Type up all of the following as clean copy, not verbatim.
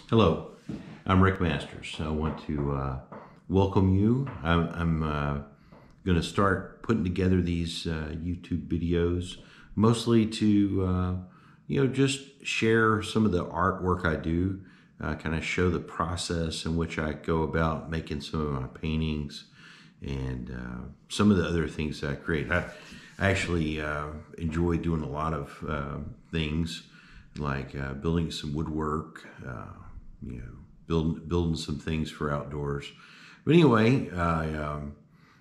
Hello, I'm Rick Masters. I want to welcome you. I'm going to start putting together these YouTube videos, mostly to just share some of the artwork I do, kind of show the process in which I go about making some of my paintings, and some of the other things that I create. I actually enjoy doing a lot of things like building some woodwork, building some things for outdoors. But anyway, I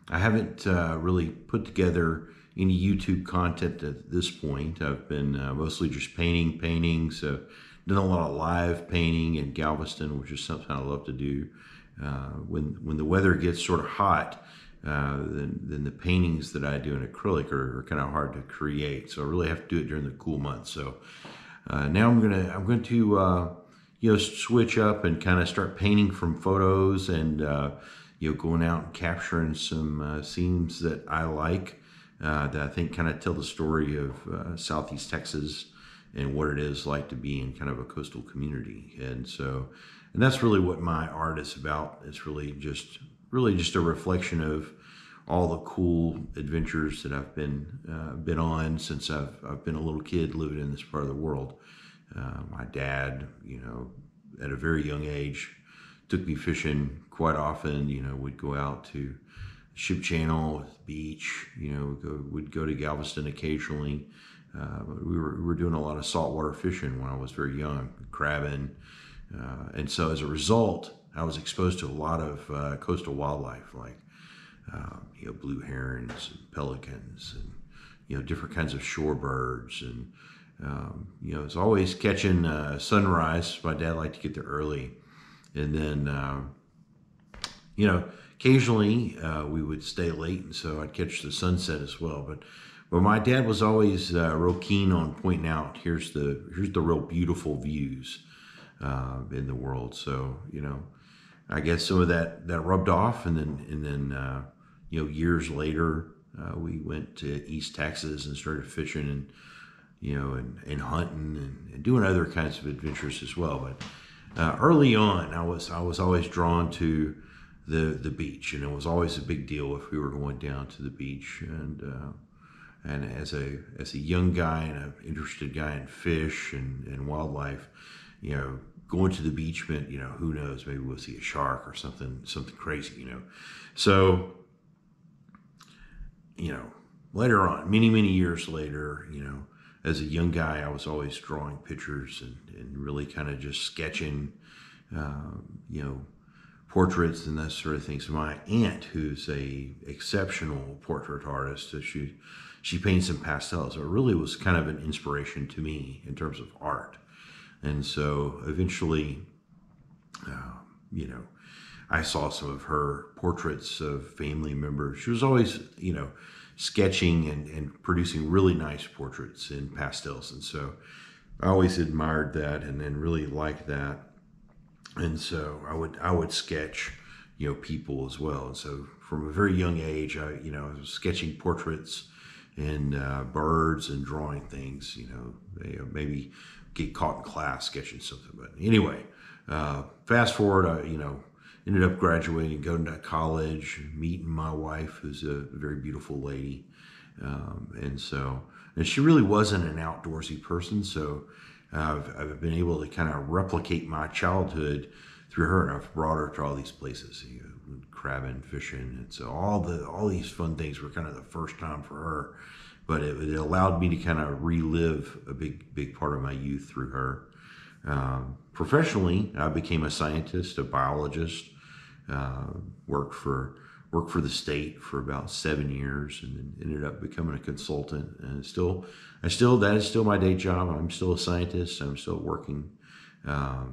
haven't really put together any YouTube content at this point. I've been mostly just painting paintings. Done a lot of live painting in Galveston, which is something I love to do. When the weather gets sort of hot, then the paintings that I do in acrylic are kind of hard to create. So I really have to do it during the cool months. So now I'm going to switch up and kind of start painting from photos, and going out and capturing some scenes that I like, that I think kind of tell the story of Southeast Texas and what it is like to be in kind of a coastal community. And that's really what my art is about. It's really just a reflection of all the cool adventures that I've been on since I've been a little kid living in this part of the world. My dad, at a very young age, took me fishing quite often. We'd go out to Ship Channel, beach. We'd go to Galveston occasionally. We were doing a lot of saltwater fishing when I was very young, crabbing, and so as a result, I was exposed to a lot of coastal wildlife, like blue herons and pelicans, and different kinds of shorebirds, and it's always catching sunrise. My dad liked to get there early, and then occasionally we would stay late, and so I'd catch the sunset as well. But my dad was always real keen on pointing out, here's the real beautiful views in the world. So I guess some of that rubbed off, and then years later we went to East Texas and started fishing and hunting and doing other kinds of adventures as well. But early on, I was always drawn to the beach, and it was always a big deal if we were going down to the beach. And as a young guy and an interested guy in fish and wildlife, going to the beach meant, who knows, maybe we'll see a shark or something crazy. So later on, many years later, as a young guy, I was always drawing pictures and really kind of just sketching, portraits and that sort of thing. So my aunt, who's a exceptional portrait artist, she paints in pastels. So it really was kind of an inspiration to me in terms of art. And so eventually, I saw some of her portraits of family members. She was always, sketching and producing really nice portraits in pastels. And so I always admired that and then really liked that. And so I would sketch, people as well. And so from a very young age, I was sketching portraits and birds and drawing things, maybe get caught in class sketching something. But anyway, fast forward, I, ended up graduating, going to college, meeting my wife, who's a very beautiful lady. And she really wasn't an outdoorsy person. So I've been able to kind of replicate my childhood through her, and I've brought her to all these places, crabbing, fishing, and so all these fun things were kind of the first time for her. But it allowed me to kind of relive a big part of my youth through her. Professionally, I became a scientist, a biologist. Worked for the state for about 7 years, and then ended up becoming a consultant. And that is still my day job. I'm still a scientist. I'm still working. I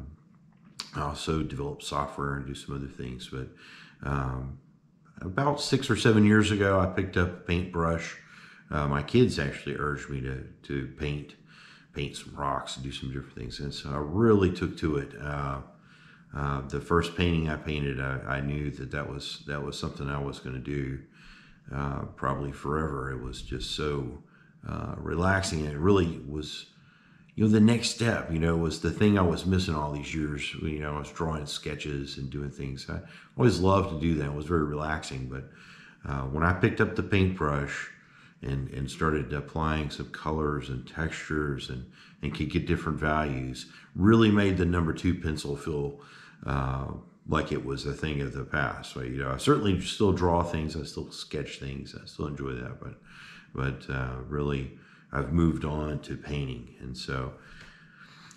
also develop software and do some other things. But about 6 or 7 years ago, I picked up a paintbrush. My kids actually urged me to paint some rocks and do some different things, and so I really took to it. The first painting I painted, I knew that was something I was going to do probably forever. It was just so relaxing, and it really was the next step, was the thing I was missing all these years. I was drawing sketches and doing things. I always loved to do that. It was very relaxing. But when I picked up the paintbrush and started applying some colors and textures and could get different values, really made the number 2 pencil feel like it was a thing of the past. So, I certainly still draw things. I still sketch things. I still enjoy that. But really, I've moved on to painting. And so,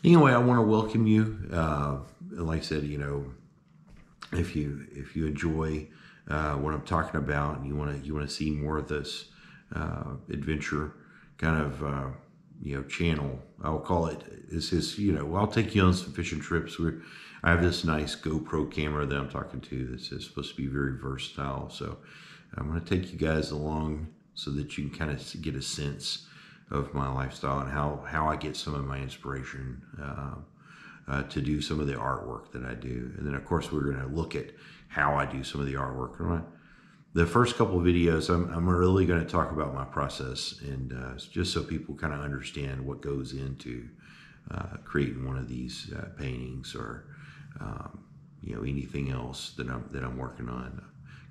anyway, I want to welcome you. Like I said, if you enjoy what I'm talking about, and you want to see more of this adventure kind of channel, I'll call it. This is I'll take you on some fishing trips. I have this nice GoPro camera that I'm talking to that's supposed to be very versatile. So I'm going to take you guys along so that you can kind of get a sense of my lifestyle and how I get some of my inspiration to do some of the artwork that I do. And then, of course, we're going to look at how I do some of the artwork. Right? The first couple of videos, I'm really going to talk about my process, and just so people kind of understand what goes into creating one of these paintings or anything else that I'm working on.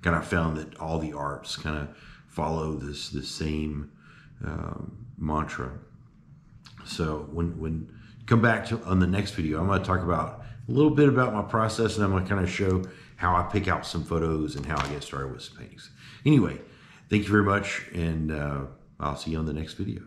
Kind of found that all the arts kind of follow the same mantra. So when come back to on the next video, I'm going to talk about a little bit about my process, and I'm going to kind of show how I pick out some photos and how I get started with some paintings. Anyway, thank you very much, and I'll see you on the next video.